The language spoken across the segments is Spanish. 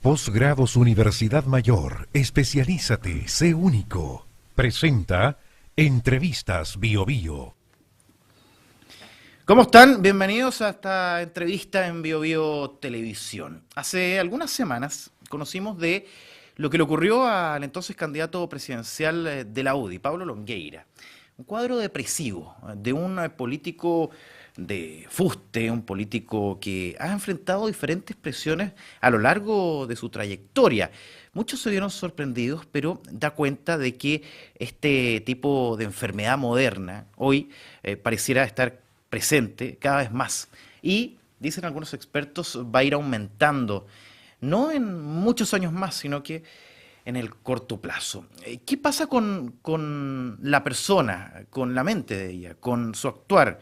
Posgrados Universidad Mayor, especialízate, sé único. Presenta Entrevistas BioBio. ¿Cómo están? Bienvenidos a esta entrevista en BioBio Televisión. Hace algunas semanas conocimos de lo que le ocurrió al entonces candidato presidencial de la UDI, Pablo Longueira. Un cuadro depresivo de un político de fuste, un político que ha enfrentado diferentes presiones a lo largo de su trayectoria. Muchos se vieron sorprendidos, pero da cuenta de que este tipo de enfermedad moderna hoy pareciera estar presente cada vez más. Y, dicen algunos expertos, va a ir aumentando, no en muchos años más, sino que en el corto plazo. ¿Qué pasa con la persona, con la mente de ella, con su actuar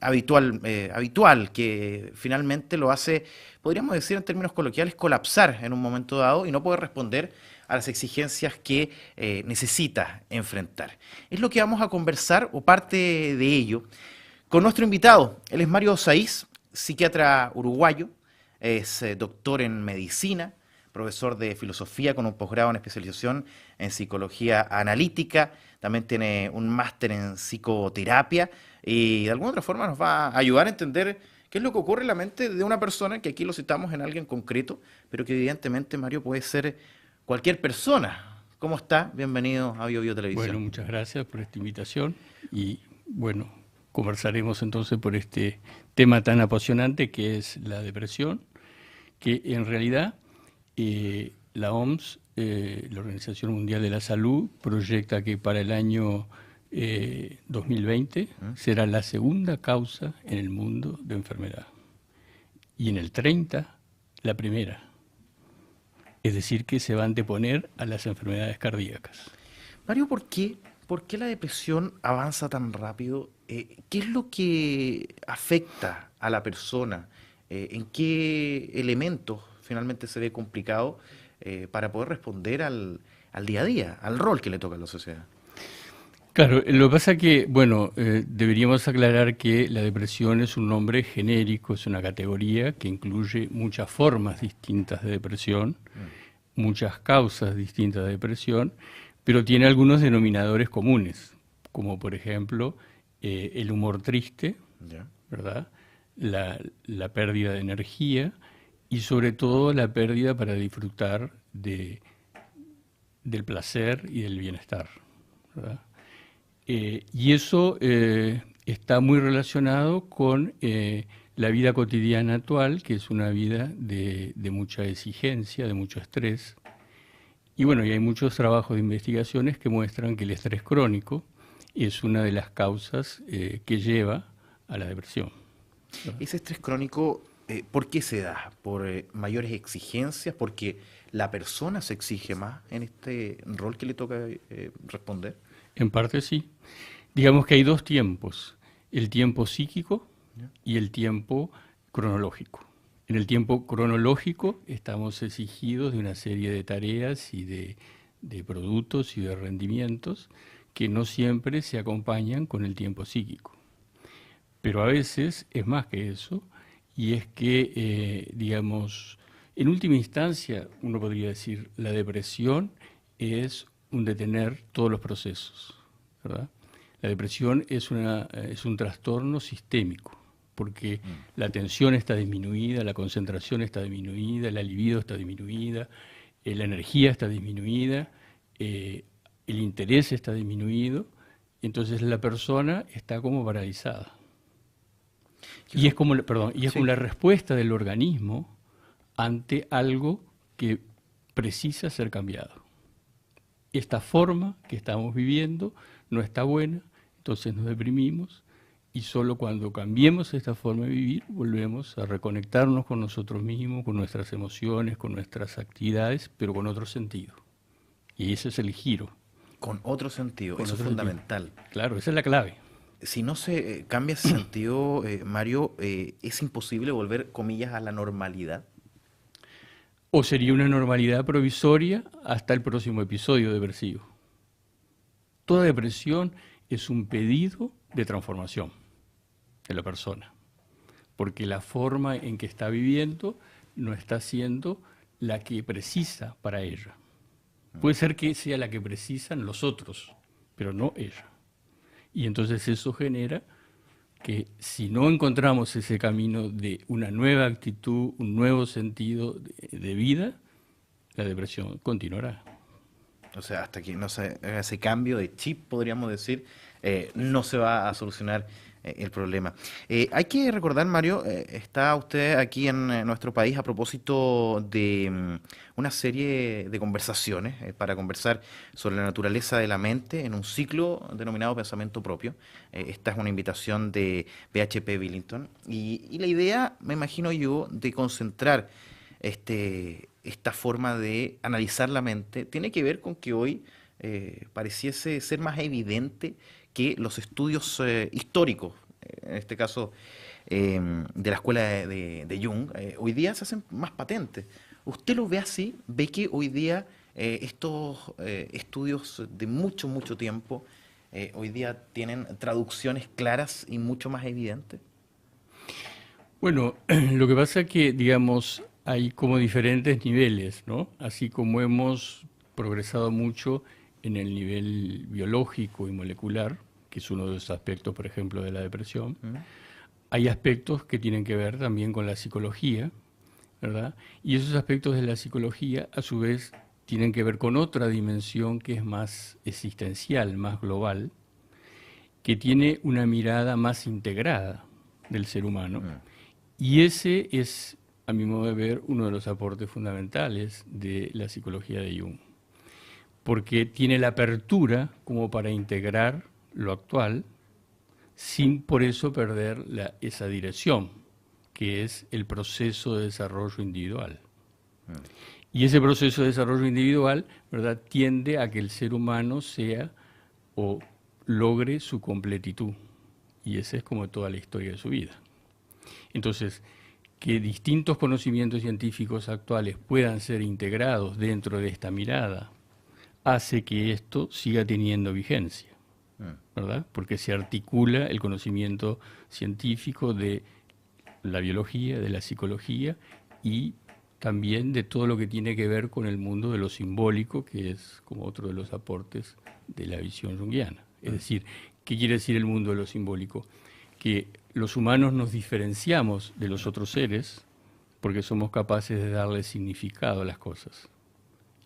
habitual, que finalmente lo hace, podríamos decir en términos coloquiales, colapsar en un momento dado y no poder responder a las exigencias que necesita enfrentar? Es lo que vamos a conversar, o parte de ello, con nuestro invitado. Él es Mario Saiz, psiquiatra uruguayo, es doctor en medicina, profesor de filosofía con un posgrado en especialización en psicología analítica, también tiene un máster en psicoterapia y de alguna otra forma nos va a ayudar a entender qué es lo que ocurre en la mente de una persona, que aquí lo citamos en alguien concreto, pero que evidentemente, Mario, puede ser cualquier persona. ¿Cómo está? Bienvenido a BioBio Bueno, Televisión. muchas gracias por esta invitación y bueno, conversaremos entonces por este tema tan apasionante que es la depresión, que en realidad la OMS, la Organización Mundial de la Salud, proyecta que para el año 2020 será la segunda causa en el mundo de enfermedad y en el 30 la primera. Es decir, que se va a anteponer a las enfermedades cardíacas. Mario, ¿por qué la depresión avanza tan rápido? ¿Qué es lo que afecta a la persona? ¿En qué elementos finalmente se ve complicado para poder responder al día a día, al rol que le toca a la sociedad? Claro, lo que pasa es que, bueno, deberíamos aclarar que la depresión es un nombre genérico, es una categoría que incluye muchas formas distintas de depresión, muchas causas distintas de depresión, pero tiene algunos denominadores comunes, como por ejemplo el humor triste, ¿Ya? ¿verdad? La pérdida de energía y sobre todo la pérdida para disfrutar del placer y del bienestar, ¿verdad? Y eso está muy relacionado con la vida cotidiana actual, que es una vida de mucha exigencia, de mucho estrés. Y bueno, y hay muchos trabajos de investigaciones que muestran que el estrés crónico es una de las causas que lleva a la depresión, ¿verdad? Ese estrés crónico, ¿por qué se da? ¿Por mayores exigencias? ¿Porque la persona se exige más en este rol que le toca responder? En parte sí. Digamos que hay dos tiempos, el tiempo psíquico ¿Ya? y el tiempo cronológico. En el tiempo cronológico estamos exigidos de una serie de tareas y de productos y de rendimientos que no siempre se acompañan con el tiempo psíquico. Pero a veces es más que eso, y es que, digamos, en última instancia, uno podría decir, la depresión es un detener todos los procesos, ¿verdad? La depresión es un trastorno sistémico, porque la atención está disminuida, la concentración está disminuida, la libido está disminuida, la energía está disminuida, el interés está disminuido, entonces la persona está como paralizada. Y es como, perdón, y es como Sí. la respuesta del organismo ante algo que precisa ser cambiado. Esta forma que estamos viviendo no está buena, entonces nos deprimimos y solo cuando cambiemos esta forma de vivir volvemos a reconectarnos con nosotros mismos, con nuestras emociones, con nuestras actividades, pero con otro sentido. Y ese es el giro, Con otro sentido, con eso es otro sentido. fundamental. Claro, esa es la clave. Si no se cambia ese sentido, Mario, es imposible volver, comillas, a la normalidad. O sería una normalidad provisoria hasta el próximo episodio depresivo. Toda depresión es un pedido de transformación de la persona, porque la forma en que está viviendo no está siendo la que precisa para ella. Puede ser que sea la que precisan los otros, pero no ella. Y entonces eso genera que si no encontramos ese camino de una nueva actitud, un nuevo sentido de vida, la depresión continuará. O sea, hasta que no se haga ese cambio de chip, podríamos decir, no se va a solucionar el problema. Hay que recordar, Mario, está usted aquí en nuestro país a propósito de una serie de conversaciones para conversar sobre la naturaleza de la mente en un ciclo denominado Pensamiento Propio. Esta es una invitación de BHP Billington y la idea, me imagino yo, de concentrar esta forma de analizar la mente tiene que ver con que hoy pareciese ser más evidente que los estudios históricos, en este caso de la escuela de Jung, hoy día se hacen más patentes. ¿Usted lo ve así? ¿Ve que hoy día estos estudios de mucho, mucho tiempo hoy día tienen traducciones claras y mucho más evidentes? Bueno, lo que pasa es que, digamos, hay como diferentes niveles, ¿no? Así como hemos progresado mucho en el nivel biológico y molecular, que es uno de los aspectos, por ejemplo, de la depresión, hay aspectos que tienen que ver también con la psicología, ¿verdad? Y esos aspectos de la psicología, a su vez, tienen que ver con otra dimensión que es más existencial, más global, que tiene una mirada más integrada del ser humano. Y ese es, a mi modo de ver, uno de los aportes fundamentales de la psicología de Jung, porque tiene la apertura como para integrar lo actual sin por eso perder esa dirección, que es el proceso de desarrollo individual. Y ese proceso de desarrollo individual, ¿verdad?, tiende a que el ser humano sea o logre su completitud. Y esa es como toda la historia de su vida. Entonces, que distintos conocimientos científicos actuales puedan ser integrados dentro de esta mirada hace que esto siga teniendo vigencia, ¿verdad? Porque se articula el conocimiento científico de la biología, de la psicología y también de todo lo que tiene que ver con el mundo de lo simbólico, que es como otro de los aportes de la visión junguiana. Es decir, ¿qué quiere decir el mundo de lo simbólico? Que los humanos nos diferenciamos de los otros seres porque somos capaces de darle significado a las cosas.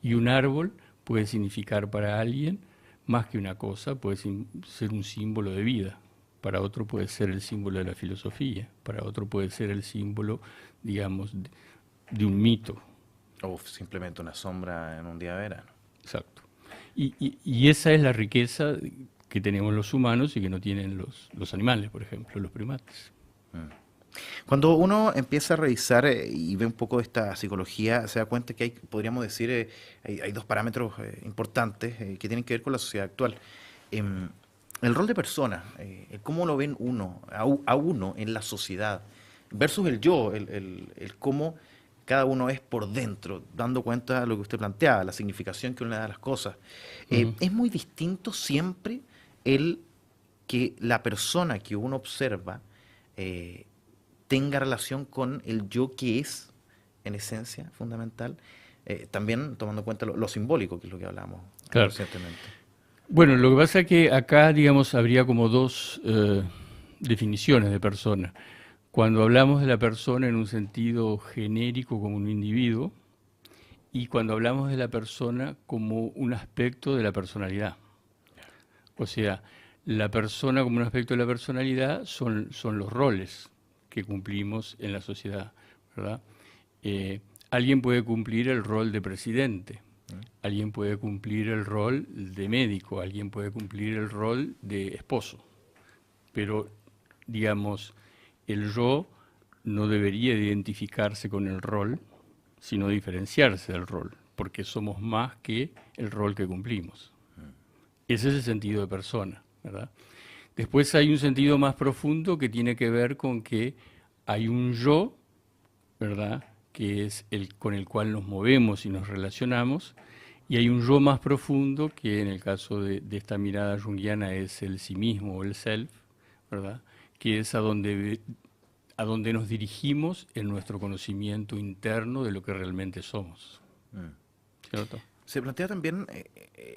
Y un árbol puede significar para alguien más que una cosa, puede ser un símbolo de vida. Para otro puede ser el símbolo de la filosofía, para otro puede ser el símbolo, digamos, de un mito. O simplemente una sombra en un día de verano. Exacto. Y esa es la riqueza que tenemos los humanos y que no tienen los animales, por ejemplo, los primates. Cuando uno empieza a revisar y ve un poco de esta psicología, se da cuenta que hay, podríamos decir, hay dos parámetros importantes que tienen que ver con la sociedad actual. El rol de persona, cómo lo ven a uno en la sociedad, versus el yo, el cómo cada uno es por dentro, dando cuenta de lo que usted planteaba, la significación que uno le da a las cosas. Es muy distinto siempre el que la persona que uno observa tenga relación con el yo que es, en esencia, fundamental, también tomando en cuenta lo simbólico, que es lo que hablamos recientemente. Bueno, lo que pasa es que acá, digamos, habría como dos definiciones de persona. Cuando hablamos de la persona en un sentido genérico como un individuo y cuando hablamos de la persona como un aspecto de la personalidad. O sea, la persona como un aspecto de la personalidad son los roles que cumplimos en la sociedad, ¿verdad? Alguien puede cumplir el rol de presidente, alguien puede cumplir el rol de médico, alguien puede cumplir el rol de esposo, pero, digamos, el yo no debería identificarse con el rol, sino diferenciarse del rol, porque somos más que el rol que cumplimos. Ese es el sentido de persona, ¿verdad? Después hay un sentido más profundo que tiene que ver con que hay un yo, ¿verdad?, que es el con el cual nos movemos y nos relacionamos, y hay un yo más profundo que en el caso de esta mirada junguiana es el sí mismo o el self, ¿verdad?, que es a donde a donde nos dirigimos en nuestro conocimiento interno de lo que realmente somos. ¿Cierto? Se plantea también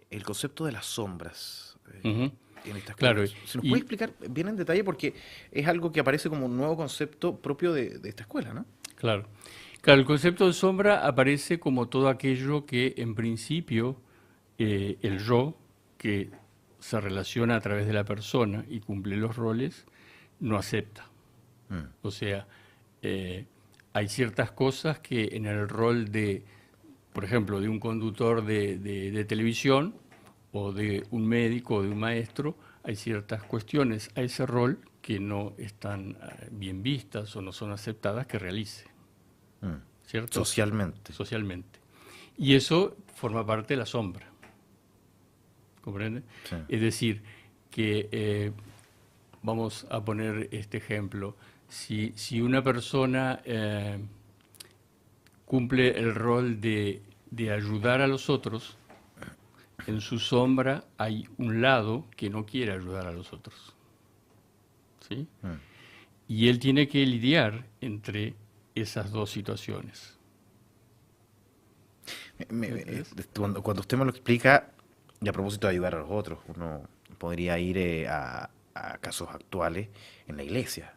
el concepto de las sombras Ujú. en estas Claro, cosas. ¿Se nos y puede explicar bien en detalle? Porque es algo que aparece como un nuevo concepto propio de esta escuela, ¿no? claro. Claro, el concepto de sombra aparece como todo aquello que en principio el yo, que se relaciona a través de la persona y cumple los roles, no acepta. Mm. O sea, hay ciertas cosas que en el rol de, por ejemplo, de un conductor de televisión o de un médico o de un maestro, hay ciertas cuestiones a ese rol que no están bien vistas o no son aceptadas que realice, Mm. ¿cierto? Socialmente. Socialmente. Y eso forma parte de la sombra, ¿comprende? Sí. Es decir, que vamos a poner este ejemplo. Si una persona cumple el rol de ayudar a los otros, en su sombra hay un lado que no quiere ayudar a los otros. ¿Sí? Mm. Y él tiene que lidiar entre esas dos situaciones. Cuando usted me lo explica, y a propósito de ayudar a los otros, uno podría ir a casos actuales en la iglesia.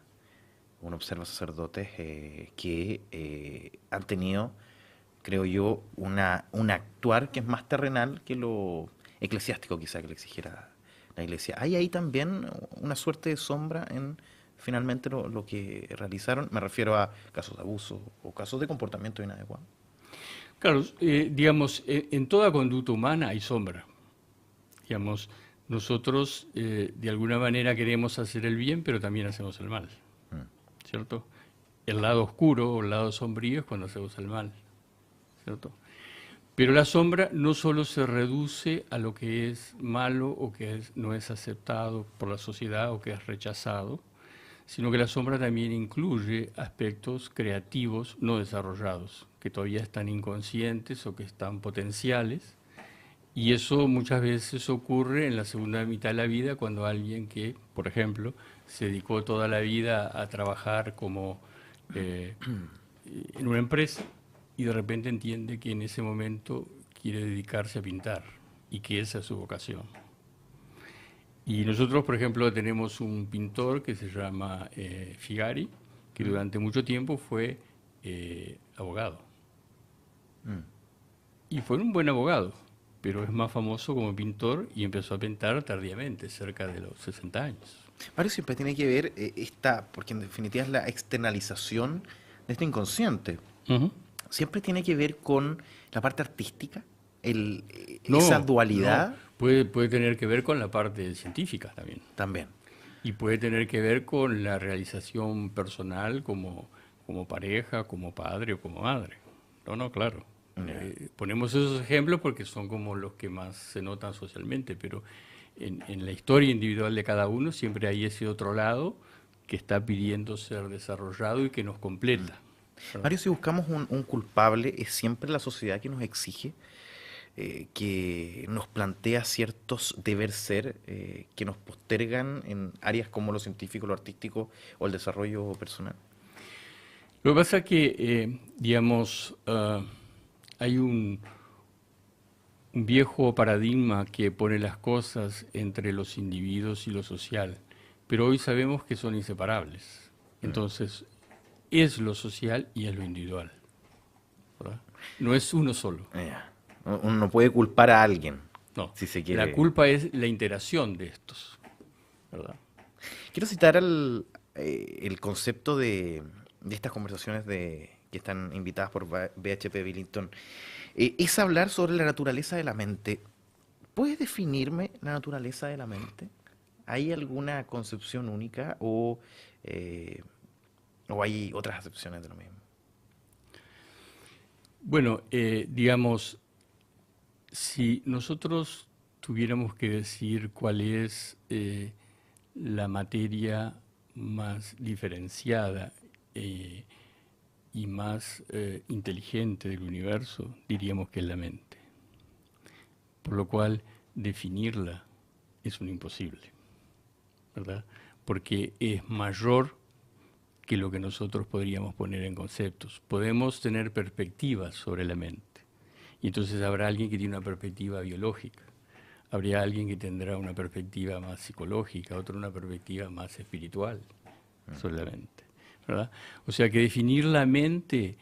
Uno observa sacerdotes que han tenido, creo yo, un actuar que es más terrenal que lo eclesiástico quizá que le exigiera la iglesia. ¿Hay ahí también una suerte de sombra en finalmente lo que realizaron? Me refiero a casos de abuso o casos de comportamiento inadecuado. Claro, digamos, en toda conducta humana hay sombra. Digamos, nosotros de alguna manera queremos hacer el bien, pero también hacemos el mal, ¿cierto? El lado oscuro o el lado sombrío es cuando hacemos el mal, ¿cierto? Pero la sombra no solo se reduce a lo que es malo o que no es aceptado por la sociedad o que es rechazado, sino que la sombra también incluye aspectos creativos no desarrollados, que todavía están inconscientes o que están potenciales. Y eso muchas veces ocurre en la segunda mitad de la vida cuando alguien que, por ejemplo, se dedicó toda la vida a trabajar como eh, en una empresa y de repente entiende que en ese momento quiere dedicarse a pintar y que esa es su vocación. Y nosotros, por ejemplo, tenemos un pintor que se llama Figari, que durante mucho tiempo fue abogado. Y fue un buen abogado, pero es más famoso como pintor y empezó a pintar tardíamente, cerca de los 60 años. Mario siempre tiene que ver porque en definitiva es la externalización de este inconsciente. Ujú. Siempre tiene que ver con la parte artística, esa No, no, dualidad puede tener que ver con la parte científica también. también. Y puede tener que ver con la realización personal como pareja, como padre o como madre. No, no, claro. Ya. Ponemos esos ejemplos porque son como los que más se notan socialmente, pero en la historia individual de cada uno siempre hay ese otro lado que está pidiendo ser desarrollado y que nos completa, ¿verdad? Mario, si buscamos un culpable, es siempre la sociedad que nos exige, que nos plantea ciertos deber ser, que nos postergan en áreas como lo científico, lo artístico o el desarrollo personal. Lo que pasa es que, digamos, hay un viejo paradigma que pone las cosas entre los individuos y lo social, pero hoy sabemos que son inseparables. Entonces, es lo social y es lo individual, ¿verdad? No es uno solo, Ya. Uno no puede culpar a alguien, no. si se La quiere. culpa es la interacción de estos, ¿verdad? Quiero citar el concepto de estas conversaciones que están invitadas por BHP Billington. Es hablar sobre la naturaleza de la mente. ¿Puedes definirme la naturaleza de la mente? ¿Hay alguna concepción única o hay otras acepciones de lo mismo? Bueno, digamos, si nosotros tuviéramos que decir cuál es la materia más diferenciada y más inteligente del universo, diríamos que es la mente. Por lo cual, definirla es un imposible, ¿verdad? Porque es mayor que lo que nosotros podríamos poner en conceptos. Podemos tener perspectivas sobre la mente. Y entonces habrá alguien que tiene una perspectiva biológica, habría alguien que tendrá una perspectiva más psicológica, otro una perspectiva más espiritual sobre la mente, ¿verdad? O sea que definir la mente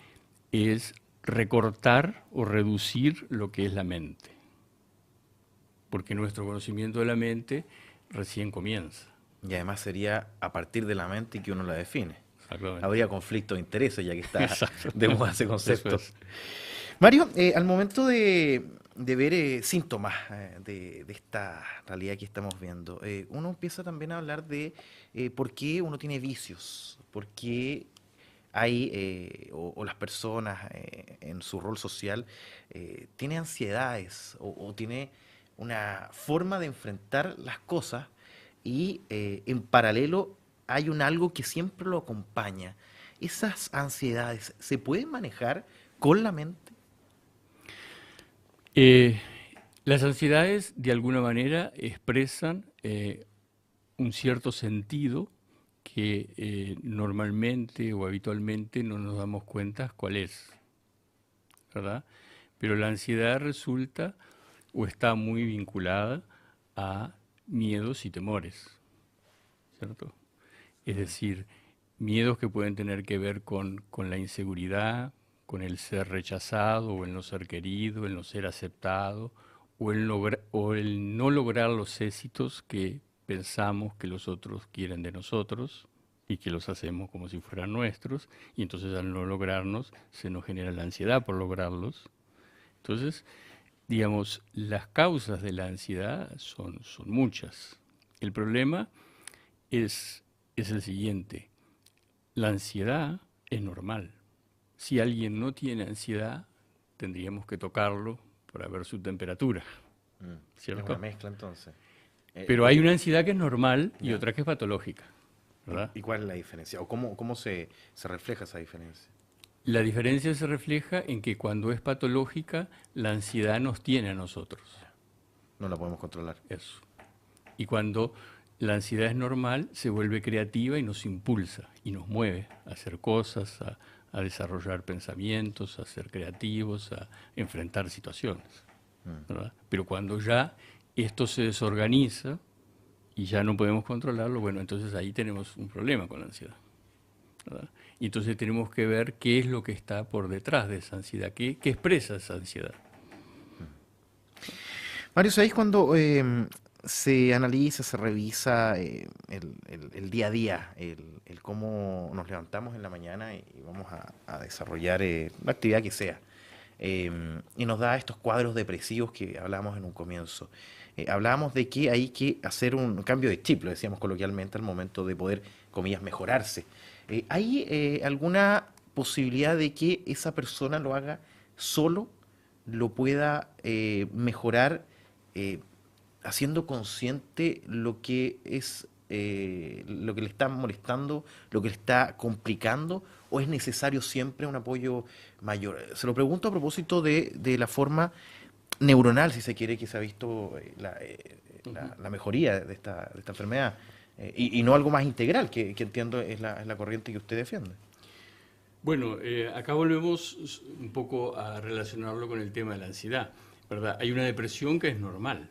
es recortar o reducir lo que es la mente, porque nuestro conocimiento de la mente recién comienza. Y además sería a partir de la mente que uno la define. Exactamente. Habría conflicto de intereses, ya que está Exacto. de moda ese concepto. Eso es. Mario, al momento de ver síntomas de esta realidad que estamos viendo, uno empieza también a hablar de por qué uno tiene vicios, por qué hay, o las personas en su rol social, tiene ansiedades o tiene una forma de enfrentar las cosas y en paralelo hay un algo que siempre lo acompaña. ¿Esas ansiedades se pueden manejar con la mente? Las ansiedades de alguna manera expresan un cierto sentido que normalmente o habitualmente no nos damos cuenta cuál es, ¿verdad? Pero la ansiedad resulta o está muy vinculada a miedos y temores, ¿cierto? Es decir, miedos que pueden tener que ver con la inseguridad, con el ser rechazado o el no ser querido, el no ser aceptado o el no lograr los éxitos que pensamos que los otros quieren de nosotros y que los hacemos como si fueran nuestros, y entonces al no lograrnos se nos genera la ansiedad por lograrlos. Entonces, digamos, las causas de la ansiedad son muchas. El problema es el siguiente: la ansiedad es normal. Si alguien no tiene ansiedad, tendríamos que tocarlo para ver su temperatura, Es ¿cierto? una mezcla entonces. Pero hay una ansiedad que es normal y Ya. otra que es patológica, ¿verdad? ¿Y cuál es la diferencia? ¿O cómo se refleja esa diferencia? La diferencia se refleja en que cuando es patológica, la ansiedad nos tiene a nosotros. No la podemos controlar. Eso. Y cuando la ansiedad es normal, se vuelve creativa y nos impulsa y nos mueve a hacer cosas, a desarrollar pensamientos, a ser creativos, a enfrentar situaciones, ¿verdad? Pero cuando ya esto se desorganiza y ya no podemos controlarlo, bueno, entonces ahí tenemos un problema con la ansiedad, ¿verdad? Y entonces tenemos que ver qué es lo que está por detrás de esa ansiedad, qué expresa esa ansiedad. Mario, ¿sabéis cuando se analiza, se revisa el día a día, el cómo nos levantamos en la mañana y vamos a desarrollar la actividad que sea? Y nos da estos cuadros depresivos que hablábamos en un comienzo. Hablábamos de que hay que hacer un cambio de chip, lo decíamos coloquialmente, al momento de poder, comillas, mejorarse. ¿Hay alguna posibilidad de que esa persona lo haga solo, lo pueda mejorar haciendo consciente lo que es lo que le está molestando, lo que le está complicando, o es necesario siempre un apoyo mayor? Se lo pregunto a propósito de la forma neuronal, si se quiere, que se ha visto la mejoría de esta enfermedad, y no algo más integral, que entiendo es la corriente que usted defiende. Bueno, acá volvemos un poco a relacionarlo con el tema de la ansiedad, ¿verdad? Hay una depresión que es normal.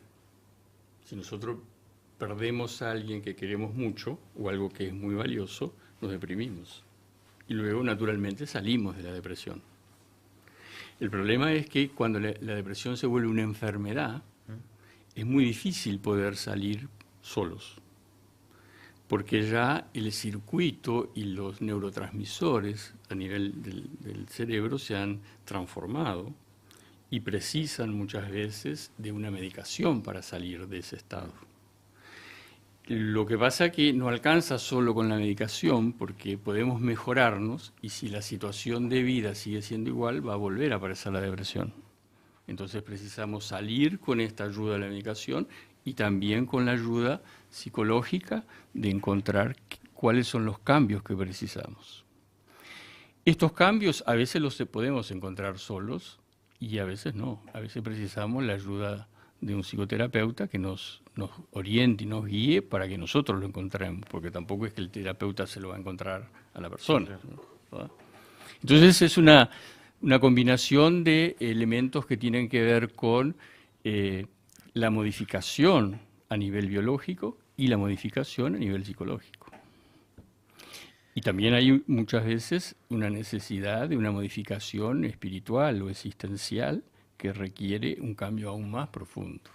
Si nosotros perdemos a alguien que queremos mucho o algo que es muy valioso, nos deprimimos. Y luego, naturalmente, salimos de la depresión. El problema es que cuando la depresión se vuelve una enfermedad, es muy difícil poder salir solos, porque ya el circuito y los neurotransmisores a nivel del cerebro se han transformado y precisan muchas veces de una medicación para salir de ese estado. Lo que pasa es que no alcanza solo con la medicación, porque podemos mejorarnos y si la situación de vida sigue siendo igual, va a volver a aparecer la depresión. Entonces precisamos salir con esta ayuda de la medicación y también con la ayuda psicológica de encontrar cuáles son los cambios que precisamos. Estos cambios a veces los podemos encontrar solos y a veces no. A veces precisamos la ayuda de un psicoterapeuta que nos nos oriente y nos guíe para que nosotros lo encontremos, porque tampoco es que el terapeuta se lo va a encontrar a la persona, ¿no? Entonces es una combinación de elementos que tienen que ver con la modificación a nivel biológico y la modificación a nivel psicológico. Y también hay muchas veces una necesidad de una modificación espiritual o existencial que requiere un cambio aún más profundo.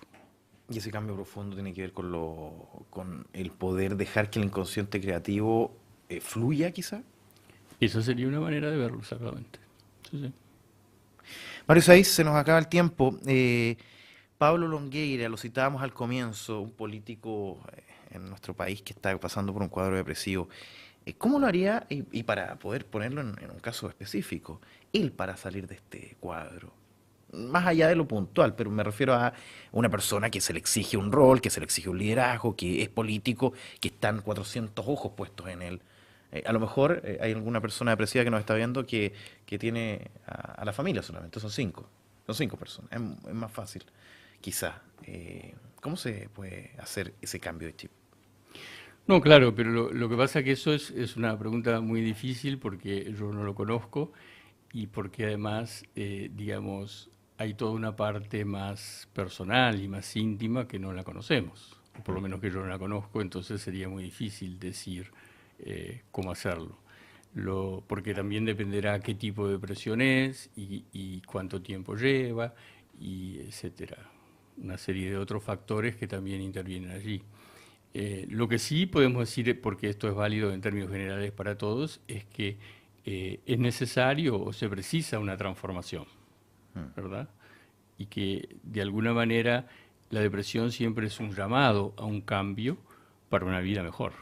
Y ese cambio profundo tiene que ver con el poder dejar que el inconsciente creativo fluya, quizá. Esa sería una manera de verlo, exactamente. Sí, sí. Mario Saiz, se nos acaba el tiempo. Pablo Longueira, lo citábamos al comienzo, un político en nuestro país que está pasando por un cuadro depresivo. ¿Cómo lo haría, y para poder ponerlo en un caso específico, él para salir de este cuadro? Más allá de lo puntual, pero me refiero a una persona que se le exige un rol, que se le exige un liderazgo, que es político, que están 400 ojos puestos en él. A lo mejor hay alguna persona depresiva que nos está viendo que tiene a la familia solamente, son cinco personas, es más fácil, quizá. ¿Cómo se puede hacer ese cambio de chip? No, claro, pero lo que pasa es que eso es una pregunta muy difícil porque yo no lo conozco y porque además, digamos, hay toda una parte más personal y más íntima que no la conocemos, o por lo menos que yo no la conozco, entonces sería muy difícil decir cómo hacerlo. Porque también dependerá qué tipo de depresión es y cuánto tiempo lleva, y etcétera. Una serie de otros factores que también intervienen allí. Lo que sí podemos decir, porque esto es válido en términos generales para todos, es que es necesario o se precisa una transformación, ¿verdad? Y que de alguna manera la depresión siempre es un llamado a un cambio para una vida mejor.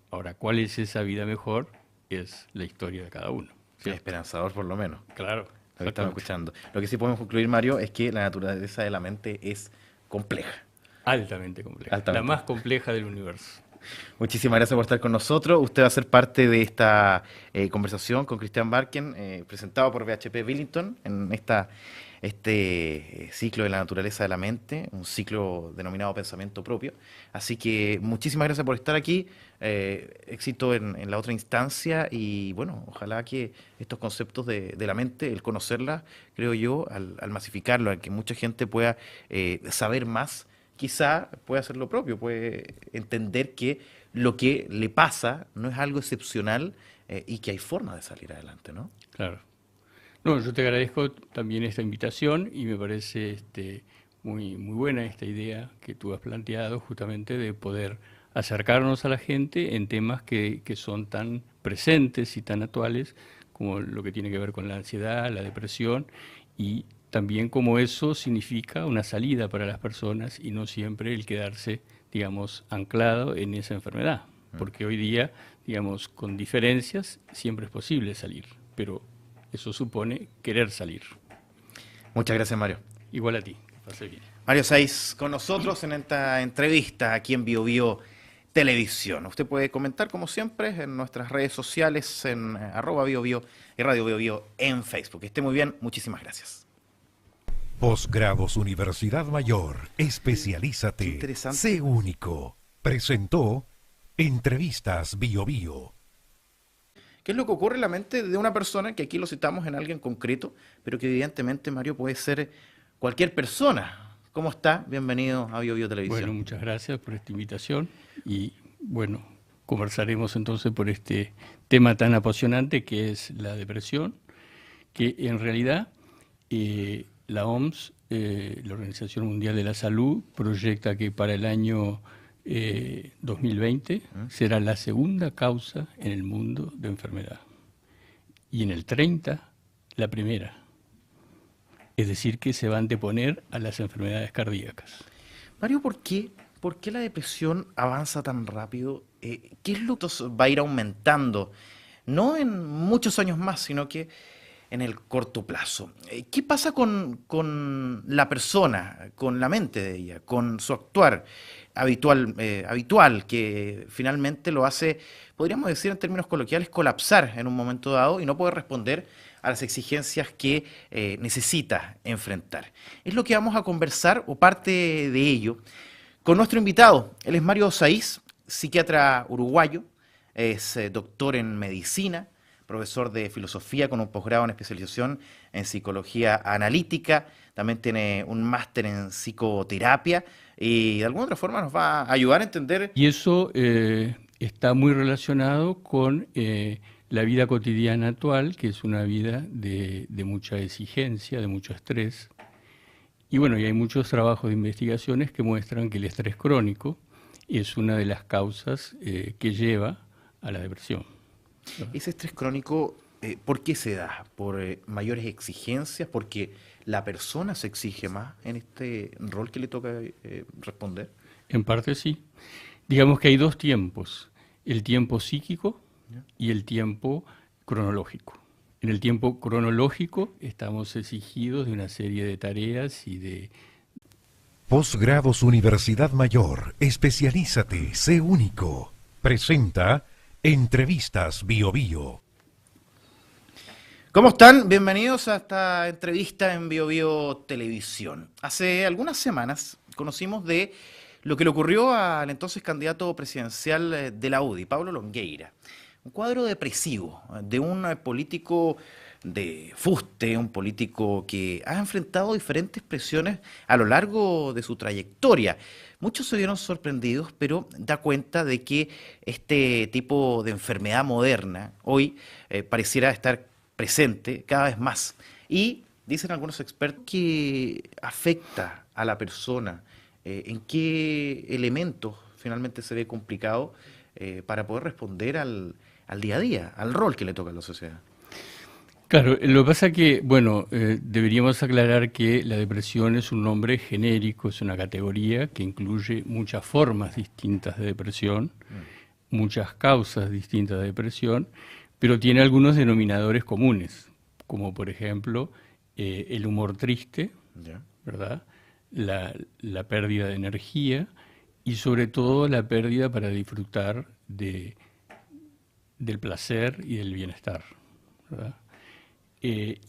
Ahora, ¿cuál es esa vida mejor? Es la historia de cada uno, Es ¿cierto? esperanzador, por lo menos, Claro, lo que estamos escuchando. Lo que sí podemos concluir, Mario, es que la naturaleza de la mente es compleja. altamente compleja, Altamente. la más compleja del universo. Muchísimas gracias por estar con nosotros. Usted va a ser parte de esta conversación con Cristian Barken, presentado por BHP Billington en este ciclo de la naturaleza de la mente, un ciclo denominado pensamiento propio. Así que muchísimas gracias por estar aquí. Éxito en la otra instancia y bueno, ojalá que estos conceptos de la mente, el conocerla, creo yo, al masificarlo, al que mucha gente pueda saber más, quizá puede hacer lo propio, puede entender que lo que le pasa no es algo excepcional y que hay forma de salir adelante, ¿no? Claro. No, yo te agradezco también esta invitación y me parece muy buena esta idea que tú has planteado, justamente de poder acercarnos a la gente en temas que son tan presentes y tan actuales como lo que tiene que ver con la ansiedad, la depresión, y también como eso significa una salida para las personas y no siempre el quedarse, digamos, anclado en esa enfermedad. Porque hoy día, digamos, con diferencias siempre es posible salir, pero eso supone querer salir. Muchas gracias, Mario. Igual a ti, que pase bien. Mario Saiz con nosotros en esta entrevista aquí en BioBio Televisión. Usted puede comentar, como siempre, en nuestras redes sociales, en @BioBio y Radio BioBio en Facebook. Que esté muy bien, muchísimas gracias. Posgrados Universidad Mayor, Qué especialízate, interesante. sé único. Presentó Entrevistas BioBio. ¿Qué es lo que ocurre en la mente de una persona, que aquí lo citamos en alguien concreto, pero que evidentemente, Mario, puede ser cualquier persona? ¿Cómo está? Bienvenido a BioBio Televisión. Bueno, muchas gracias por esta invitación y bueno, conversaremos entonces por este tema tan apasionante que es la depresión, que en realidad la OMS, la Organización Mundial de la Salud, proyecta que para el año 2020 será la segunda causa en el mundo de enfermedad y en el 30 la primera. Es decir, que se va a anteponer a las enfermedades cardíacas. Mario, ¿por qué la depresión avanza tan rápido? ¿Qué es lo que va a ir aumentando? No en muchos años más, sino que en el corto plazo. ¿Qué pasa con la persona, con la mente de ella, con su actuar habitual, que finalmente lo hace, podríamos decir en términos coloquiales, colapsar en un momento dado y no poder responder a las exigencias que necesita enfrentar? Es lo que vamos a conversar, o parte de ello, con nuestro invitado. Él es Mario Saiz, psiquiatra uruguayo, es doctor en medicina, profesor de filosofía con un posgrado en especialización en psicología analítica, también tiene un máster en psicoterapia y de alguna otra forma nos va a ayudar a entender. Y eso está muy relacionado con la vida cotidiana actual, que es una vida de mucha exigencia, de mucho estrés. Y bueno, y hay muchos trabajos de investigaciones que muestran que el estrés crónico es una de las causas que lleva a la depresión. Ese estrés crónico, ¿por qué se da? ¿Por mayores exigencias? ¿Porque la persona se exige más en este rol que le toca responder? En parte sí. Digamos que hay dos tiempos, el tiempo psíquico y el tiempo cronológico. En el tiempo cronológico estamos exigidos de una serie de tareas y de... Posgrados Universidad Mayor, especialízate, sé único. Presenta Entrevistas BioBio. ¿Cómo están? Bienvenidos a esta entrevista en BioBio Televisión. Hace algunas semanas conocimos de lo que le ocurrió al entonces candidato presidencial de la UDI, Pablo Longueira. Un cuadro depresivo de un político de fuste, un político que ha enfrentado diferentes presiones a lo largo de su trayectoria. Muchos se vieron sorprendidos, pero da cuenta de que este tipo de enfermedad moderna hoy pareciera estar presente cada vez más. Y dicen algunos expertos que afecta a la persona, en qué elementos finalmente se ve complicado para poder responder al día a día, al rol que le toca a la sociedad. Claro, lo que pasa es que, bueno, deberíamos aclarar que la depresión es un nombre genérico, es una categoría que incluye muchas formas distintas de depresión, muchas causas distintas de depresión, pero tiene algunos denominadores comunes, como por ejemplo el humor triste, ¿verdad? La pérdida de energía y sobre todo la pérdida para disfrutar del placer y del bienestar, ¿verdad? Y